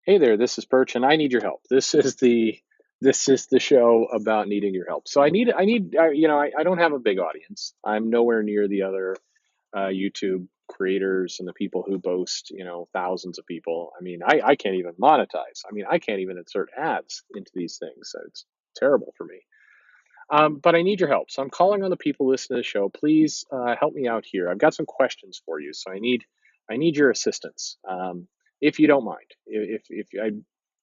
Hey there, this is Perch, and I need your help. This is the show about needing your help. So I don't have a big audience. I'm nowhere near the other YouTube creators and the people who boast thousands of people. I mean, I can't even monetize. I mean, I can't even insert ads into these things. So it's terrible for me. But I need your help. So I'm calling on the people listening to the show. Please help me out here. I've got some questions for you. So I need your assistance, if you don't mind. If I,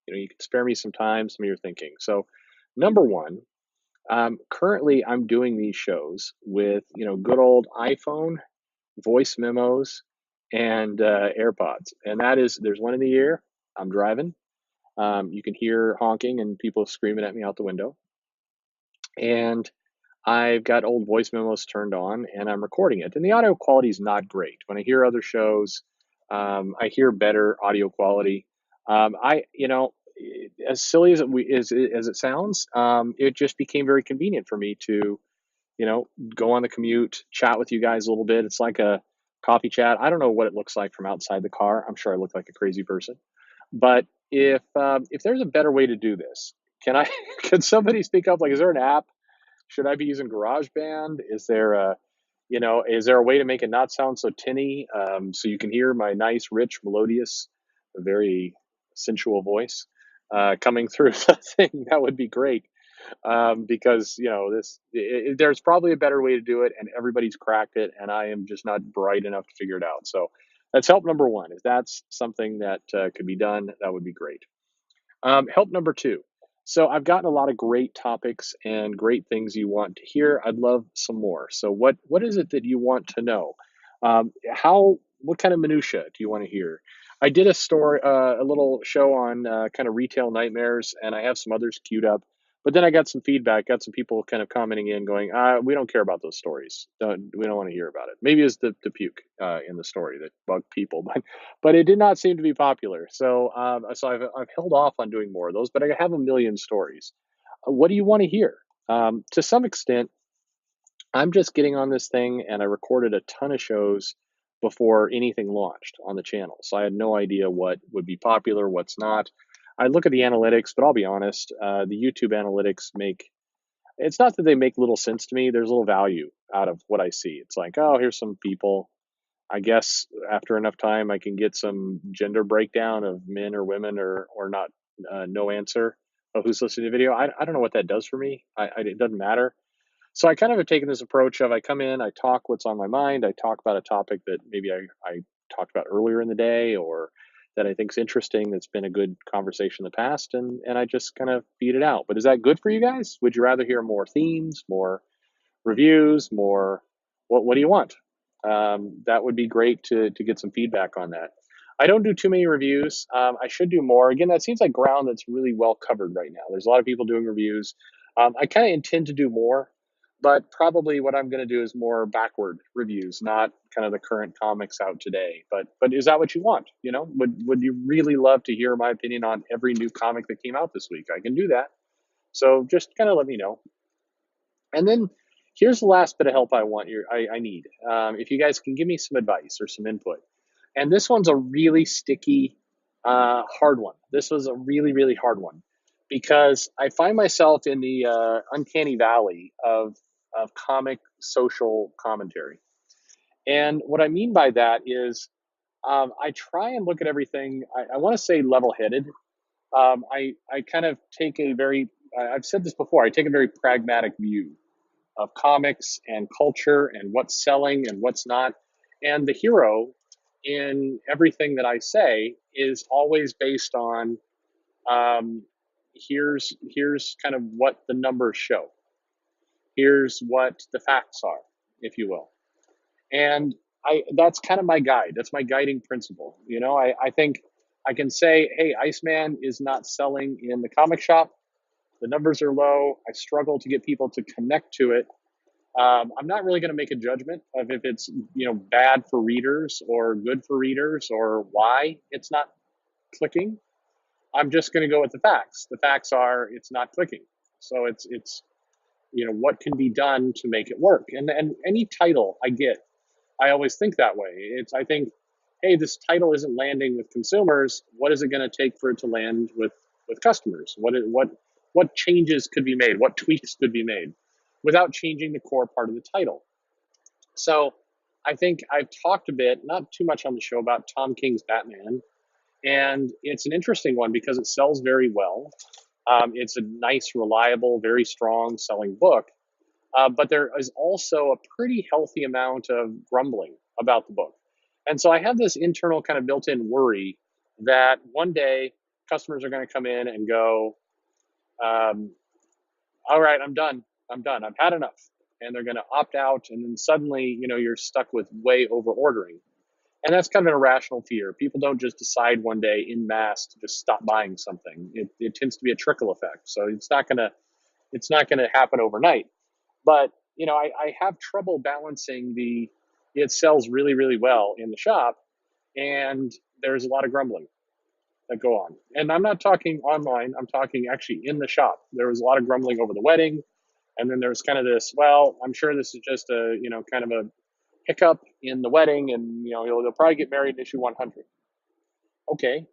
you can spare me some time, some of your thinking. So, number one, currently I'm doing these shows with good old iPhone voice memos and AirPods, and that is there's one in the ear. I'm driving. You can hear honking and people screaming at me out the window, and I've got old voice memos turned on and I'm recording it. And the audio quality is not great. When I hear other shows, I hear better audio quality. As silly as it sounds, it just became very convenient for me to, go on the commute, chat with you guys a little bit. It's like a coffee chat. I don't know what it looks like from outside the car. I'm sure I look like a crazy person. But if there's a better way to do this, can I? Can somebody speak up? Like, is there an app? Should I be using GarageBand? Is there a way to make it not sound so tinny, so you can hear my nice, rich, melodious, very sensual voice coming through the thing? That would be great, because there's probably a better way to do it, and everybody's cracked it, and I am just not bright enough to figure it out. So that's help number one. If that's something that could be done, that would be great. Help number two. So I've gotten a lot of great topics and great things you want to hear. I'd love some more. So what is it that you want to know? What kind of minutia do you want to hear? I did a little show on kind of retail nightmares, and I have some others queued up. But then I got some feedback, got some people kind of commenting in, going, "We don't care about those stories. We don't want to hear about it." Maybe it's the puke in the story that bugged people, but it did not seem to be popular. So I've held off on doing more of those, but I have a million stories. What do you want to hear? To some extent, I'm just getting on this thing, and I recorded a ton of shows before anything launched on the channel. So I had no idea what would be popular, what's not. I look at the analytics, but I'll be honest, the YouTube analytics it's not that they make little sense to me. There's little value out of what I see. It's like, oh, here's some people. I guess after enough time, I can get some gender breakdown of men or women or not, no answer of who's listening to the video. I don't know what that does for me. It doesn't matter. So I kind of have taken this approach of I come in, I talk what's on my mind, I talk about a topic that maybe I talked about earlier in the day or that I think is interesting, that's been a good conversation in the past, and I just kind of feed it out. But is that good for you guys? Would you rather hear more themes, more reviews, more what do you want? That would be great to get some feedback on that. I don't do too many reviews. I should do more. Again, that seems like ground that's really well covered right now. There's a lot of people doing reviews. I kind of intend to do more, but probably what I'm going to do is more backward reviews, not kind of the current comics out today. But is that what you want? Would you really love to hear my opinion on every new comic that came out this week? I can do that. So just kind of let me know. And then here's the last bit of help I need. If you guys can give me some advice or some input. And this one's a really sticky, hard one. This was a really, really hard one because I find myself in the uncanny valley of comic social commentary. And what I mean by that is I try and look at everything, I want to say level headed. I kind of take a very, I've said this before, I take a very pragmatic view of comics and culture and what's selling and what's not. And the hero in everything that I say is always based on um, here's kind of what the numbers show. Here's what the facts are, if you will. And that's kind of my guide. That's my guiding principle. I think I can say, hey, Iceman is not selling in the comic shop. The numbers are low. I struggle to get people to connect to it. I'm not really going to make a judgment of if it's bad for readers or good for readers or why it's not clicking. I'm just going to go with the facts. The facts are it's not clicking. So it's what can be done to make it work. And any title I get, I always think that way. I think hey, this title isn't landing with consumers. What is it going to take for it to land with customers? What changes could be made? What tweaks could be made without changing the core part of the title? So I think I've talked a bit, not too much on the show, about Tom King's Batman, and it's an interesting one because it sells very well. It's a nice, reliable, very strong selling book, but there is also a pretty healthy amount of grumbling about the book. And so I have this internal kind of built in worry that one day customers are going to come in and go, um, all right, I'm done. I'm done. I've had enough. And they're going to opt out. And then suddenly, you're stuck with way over ordering. And that's kind of an irrational fear. People don't just decide one day in mass to just stop buying something. It tends to be a trickle effect. So it's not going to happen overnight. But I have trouble balancing it sells really, really well in the shop, and there's a lot of grumbling that go on. And I'm not talking online, I'm talking actually in the shop. There was a lot of grumbling over the wedding, and then there's kind of this, well, I'm sure this is just a, kind of a hiccup in the wedding, and they'll probably get married in issue 100. Okay,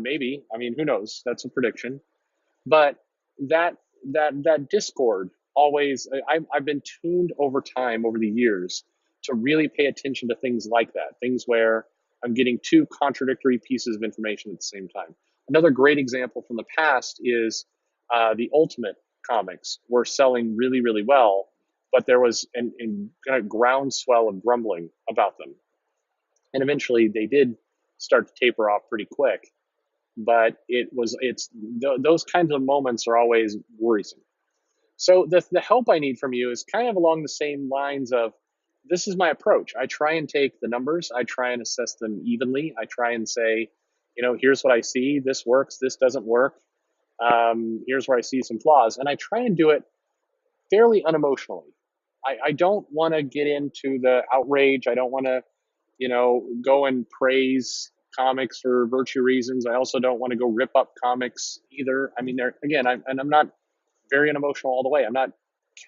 maybe. I mean, who knows? That's a prediction. But that that discord always, I've been tuned over time, over the years, to really pay attention to things like that, things where I'm getting two contradictory pieces of information at the same time. Another great example from the past is the Ultimate comics were selling really, really well, but there was an kind of groundswell of grumbling about them, and eventually they did start to taper off pretty quick. But those kinds of moments are always worrisome. So the help I need from you is kind of along the same lines of, this is my approach. I try and take the numbers, I try and assess them evenly. I try and say, here's what I see. This works. This doesn't work. Here's where I see some flaws, and I try and do it fairly unemotionally. I don't want to get into the outrage. I don't want to, go and praise comics for virtue reasons. I also don't want to go rip up comics either. I mean, again, I'm not very unemotional all the way. I'm not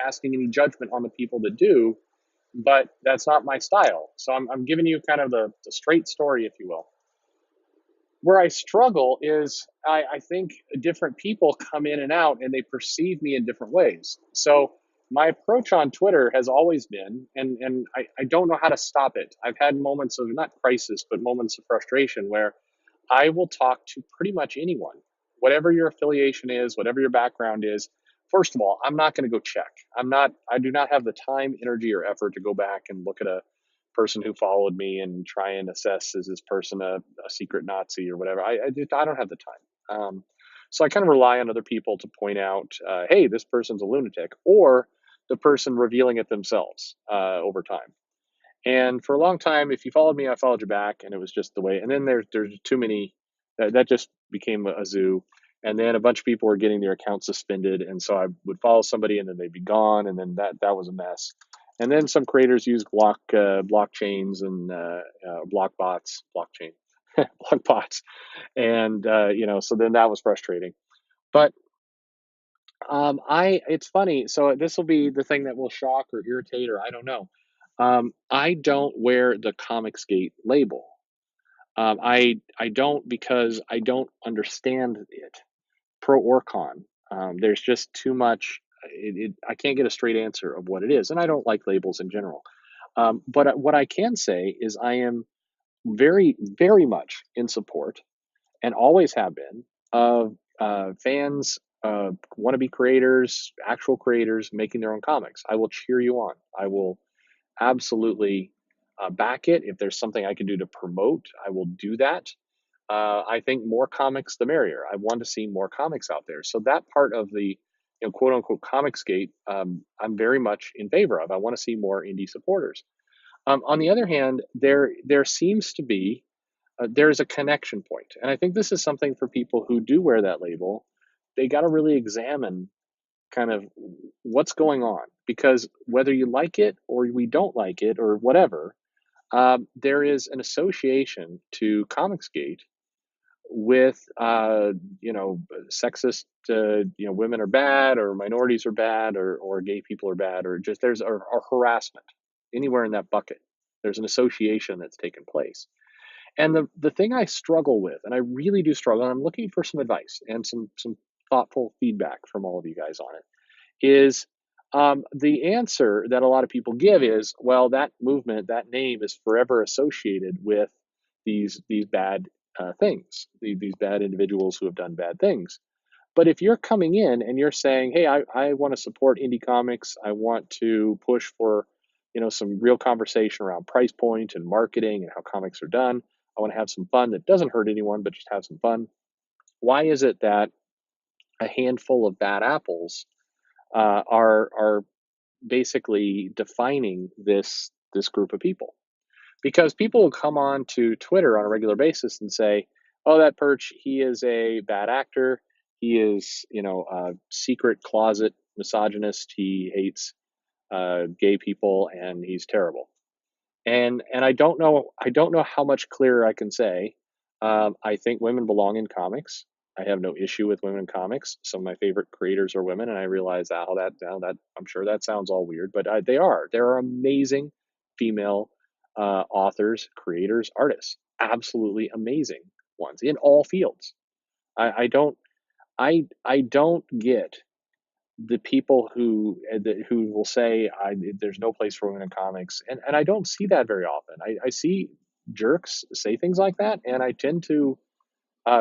casting any judgment on the people that do, but that's not my style. So I'm giving you kind of the straight story, if you will. Where I struggle is I think different people come in and out and they perceive me in different ways. So my approach on Twitter has always been, and I don't know how to stop it. I've had moments of not crisis, but moments of frustration where I will talk to pretty much anyone, whatever your affiliation is, whatever your background is. First of all, I'm not going to go check. I do not have the time, energy, or effort to go back and look at a person who followed me and try and assess, is this person a secret Nazi or whatever. I don't have the time. So I kind of rely on other people to point out, hey, this person's a lunatic, or the person revealing it themselves over time. And for a long time, if you followed me, I followed you back, and it was just the way. And then there's too many. That just became a zoo. And then a bunch of people were getting their accounts suspended, and so I would follow somebody, and then they'd be gone, and then that was a mess. And then some creators use blockchains and block bots, blockchain, block bots, and so then that was frustrating. But it's funny. So this will be the thing that will shock or irritate, or I don't know. I don't wear the Comicsgate label. I don't, because I don't understand it, pro or con. There's just too much. I can't get a straight answer of what it is, and I don't like labels in general. But what I can say is I am very, very much in support, and always have been, of fans, wannabe creators, actual creators making their own comics. I will cheer you on. I will absolutely back it. If there's something I can do to promote, I will do that. I think more comics, the merrier. I want to see more comics out there. So that part of the, quote unquote Comicsgate, I'm very much in favor of. I want to see more indie supporters. On the other hand, there seems to be there's a connection point, and I think this is something for people who do wear that label. They got to really examine kind of what's going on, because whether you like it or we don't like it or whatever, there is an association to Comicsgate with sexist, women are bad, or minorities are bad, or gay people are bad, or just there's or harassment anywhere in that bucket. There's an association that's taken place. And the thing I struggle with, and I really do struggle, and I'm looking for some advice and some thoughtful feedback from all of you guys on it, is the answer that a lot of people give is, well, that movement, that name is forever associated with these bad things, these bad individuals who have done bad things. But if you're coming in and you're saying, "Hey, I want to support indie comics. I want to push for, some real conversation around price point and marketing and how comics are done. I want to have some fun that doesn't hurt anyone, but just have some fun." Why is it that a handful of bad apples are basically defining this group of people? Because people will come on to Twitter on a regular basis and say, "Oh, that Perch, he is a bad actor. He is, a secret closet misogynist. He hates gay people, and he's terrible." And I don't know how much clearer I can say. I think women belong in comics. I have no issue with women in comics. Some of my favorite creators are women, and I realize that I'm sure that sounds all weird, but they are. There are amazing female authors, creators, artists, absolutely amazing ones in all fields. I don't get the people who will say there's no place for women in comics, and I don't see that very often. I see jerks say things like that, and I tend to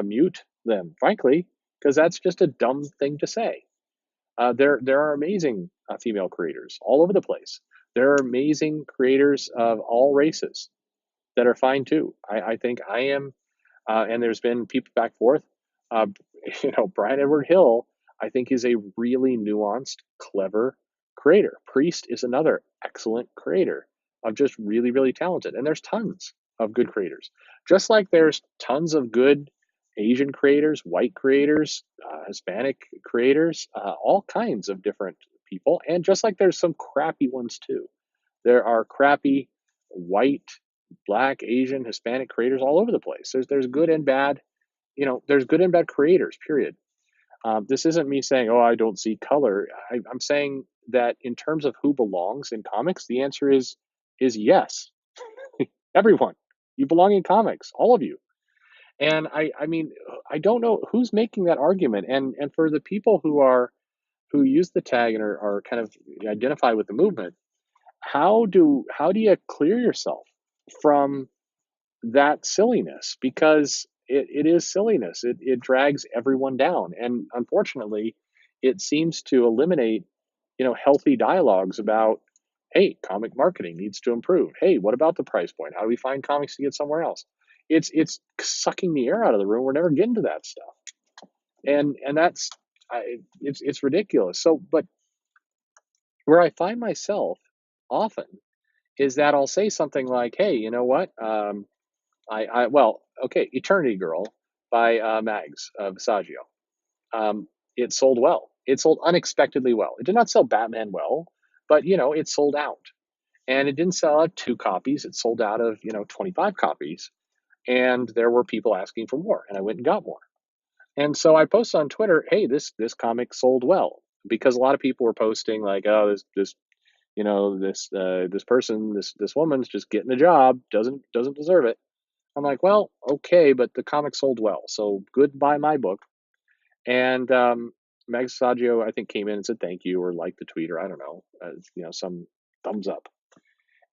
mute them, frankly, because that's just a dumb thing to say. There are amazing female creators all over the place. There are amazing creators of all races that are fine too. I think I am, and there's been people back and forth. Uh, Brian Edward Hill, I think, is a really nuanced, clever creator. Priest is another excellent creator of just really, really talented. And there's tons of good creators. Just like there's tons of good Asian creators, white creators, Hispanic creators, all kinds of different people. And just like there's some crappy ones too. There are crappy white, black, Asian, Hispanic creators all over the place. There's good and bad. There's good and bad creators. Period. This isn't me saying, "Oh, I don't see color." I'm saying that in terms of who belongs in comics, the answer is yes. Everyone, you belong in comics, all of you. And I mean, I don't know who's making that argument. And for the people who use the tag and are kind of identify with the movement, how do you clear yourself from that silliness? Because it is silliness. It drags everyone down, and unfortunately it seems to eliminate healthy dialogues about, hey, comic marketing needs to improve. Hey, what about the price point? How do we find comics to get somewhere else? It's sucking the air out of the room. We're never getting to that stuff, and that's it's ridiculous. So, but where I find myself often is that I'll say something like, "Hey, you know what? Well, okay, Eternity Girl by Mags Visaggio. It sold well. It sold unexpectedly well. It did not sell Batman well, but it sold out, and it didn't sell out 2 copies. It sold out of 25 copies, and there were people asking for more, and I went and got more. And so I posted on Twitter, "Hey, this comic sold well," because a lot of people were posting like, "Oh, this person, this woman's just getting a job, doesn't deserve it." I'm like, "Well, okay, but the comic sold well, so goodbye my book." And Meg Saggio, I think, came in and said thank you or liked the tweet, or I don't know, some thumbs up.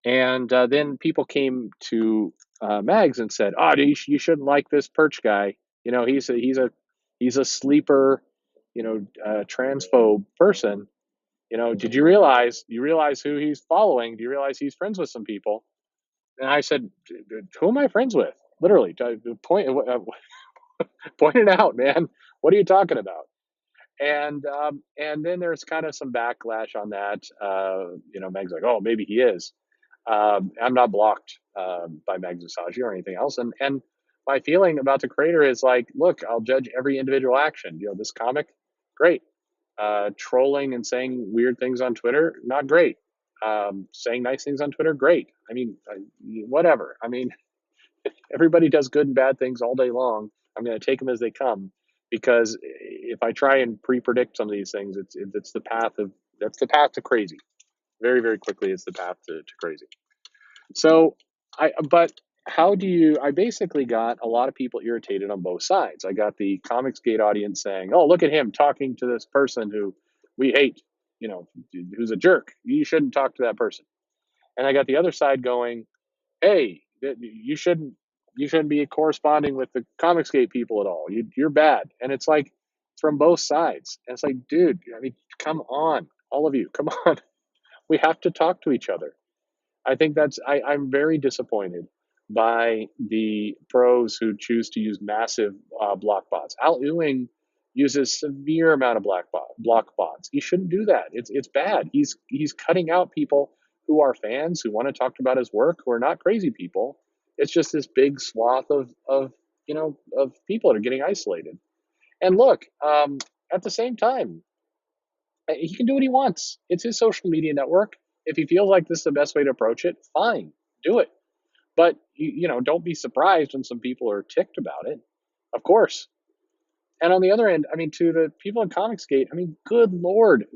And then people came to Mags and said, "Oh, you shouldn't like this Perch guy. He's a sleeper, transphobe person. Did you realize who he's following? Do you realize he's friends with some people?" And I said, "Who am I friends with? Literally, point it out, man. What are you talking about?" And then there's kind of some backlash on that. Meg's like, "Oh, maybe he is." I'm not blocked by Meg Zasagi or anything else. And my feeling about the creator is like, look, I'll judge every individual action. This comic, great. Trolling and saying weird things on Twitter, not great. Saying nice things on Twitter, great. I mean, whatever. I mean, everybody does good and bad things all day long. I'm going to take them as they come, because if I try and pre-predict some of these things, it's the path of that's the path to crazy. Very, very quickly, it's the path to crazy. So, but how do you I basically got a lot of people irritated on both sides. I got the Comicsgate audience saying, "Oh, look at him talking to this person who we hate, you know, who's a jerk. You shouldn't talk to that person." And I got the other side going, "Hey, you shouldn't be corresponding with the Comicsgate people at all. You're bad." And it's like from both sides. And it's like, dude, I mean, come on, all of you, come on. We have to talk to each other. I think I'm very disappointed by the pros who choose to use massive block bots. Al Ewing uses severe amount of block bots. He shouldn't do that. It's bad. He's cutting out people who are fans who want to talk about his work who are not crazy people. It's just this big swath of of people that are getting isolated. And look, at the same time, he can do what he wants. It's his social media network. If he feels like this is the best way to approach it, fine, do it. But don't be surprised when some people are ticked about it. Of course. And on the other end, I mean, to the people in Comicsgate, I mean, good lord,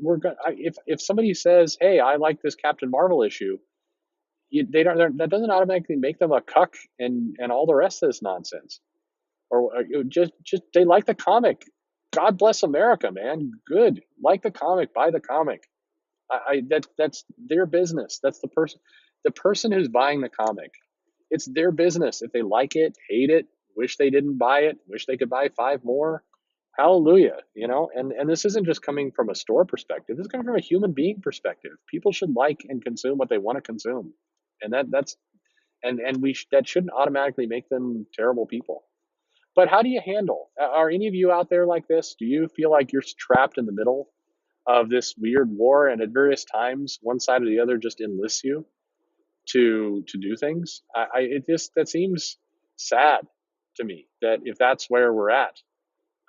if somebody says, "Hey, I like this Captain Marvel issue," they don't. That doesn't automatically make them a cuck and all the rest of this nonsense. Or just they like the comic. God bless America, man. Good, like the comic, buy the comic. That's their business. That's the person who's buying the comic. It's their business. If they like it, hate it, wish they didn't buy it, wish they could buy five more. Hallelujah, And this isn't just coming from a store perspective. This is coming from a human being perspective. People should like and consume what they want to consume, and that's and that shouldn't automatically make them terrible people. But how do you handle? Are any of you out there like this? Do you feel like you're trapped in the middle of this weird war, and at various times one side or the other just enlists you to do things? It just that seems sad to me, that if that's where we're at,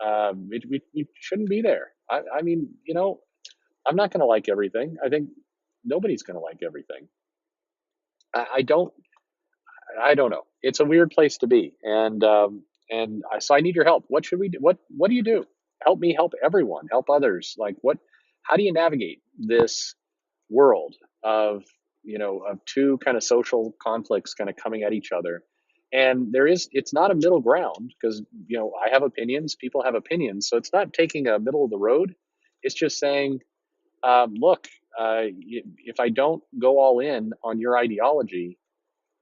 we shouldn't be there. I mean, I'm not going to like everything. I think nobody's going to like everything. I don't. I don't know. It's a weird place to be, so I need your help. What should we do? What do you do? Help me help everyone. Help others. Like what? How do you navigate this world of two kind of social conflicts kind of coming at each other? And it's not a middle ground, because I have opinions, people have opinions, so it's not taking a middle of the road. It's just saying, look, if I don't go all in on your ideology,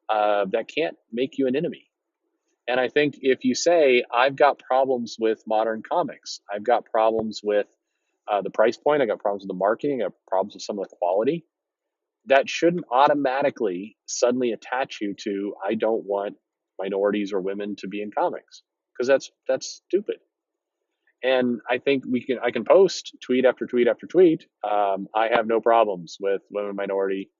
that can't make you an enemy. And I think if you say, I've got problems with modern comics, I've got problems with the price point, I got problems with the marketing, I got problems with some of the quality, that shouldn't automatically suddenly attach you to, I don't want minorities or women to be in comics, because that's stupid. And I think I can post tweet after tweet after tweet. I have no problems with women, minority,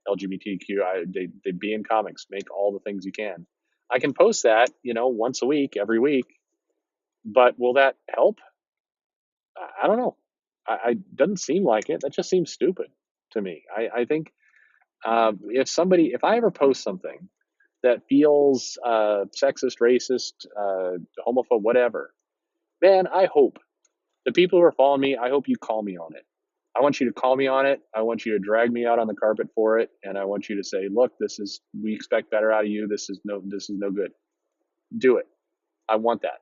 LGBTQ. They be in comics. Make all the things you can. I can post that, once a week, every week. But will that help? I don't know. I doesn't seem like it. That just seems stupid to me. I think if I ever post something that feels sexist, racist, homophobe, whatever, man, I hope the people who are following me, I hope you call me on it. I want you to call me on it. I want you to drag me out on the carpet for it, and I want you to say, "Look, we expect better out of you. This is no good. Do it." I want that,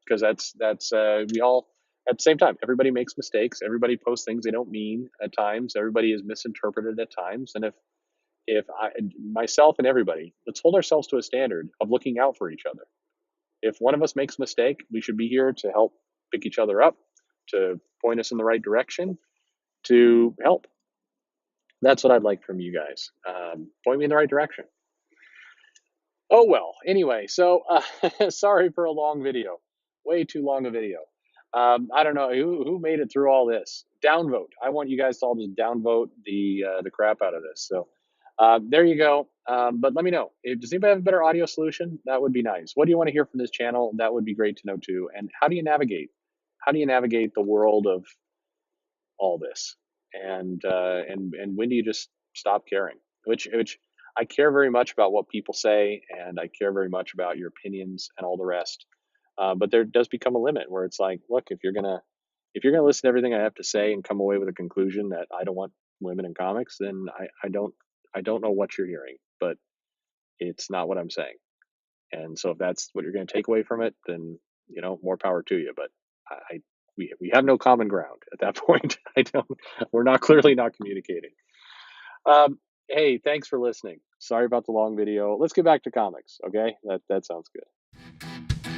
because that's we all at the same time. Everybody makes mistakes. Everybody posts things they don't mean at times. Everybody is misinterpreted at times, and if I myself and everybody, let's hold ourselves to a standard of looking out for each other. If one of us makes a mistake, we should be here to help pick each other up, to point us in the right direction, to help. That's what I'd like from you guys. Point me in the right direction. Oh, well, anyway, so sorry for a long video, way too long a video. I don't know who made it through all this. Downvote. I want you guys to all just downvote the crap out of this. So there you go. But let me know. Does anybody have a better audio solution? That would be nice. What do you want to hear from this channel? That would be great to know too. And how do you navigate? How do you navigate the world of all this? And when do you just stop caring? Which I care very much about what people say, and I care very much about your opinions and all the rest. But there does become a limit where it's like, look, if you're gonna listen to everything I have to say and come away with a conclusion that I don't want women in comics, then I don't know what you're hearing. But it's not what I'm saying. And so if that's what you're going to take away from it, then more power to you. But we have no common ground at that point. I don't. We're not clearly not communicating. Um, hey, thanks for listening. Sorry about the long video. Let's get back to comics. Okay, that sounds good.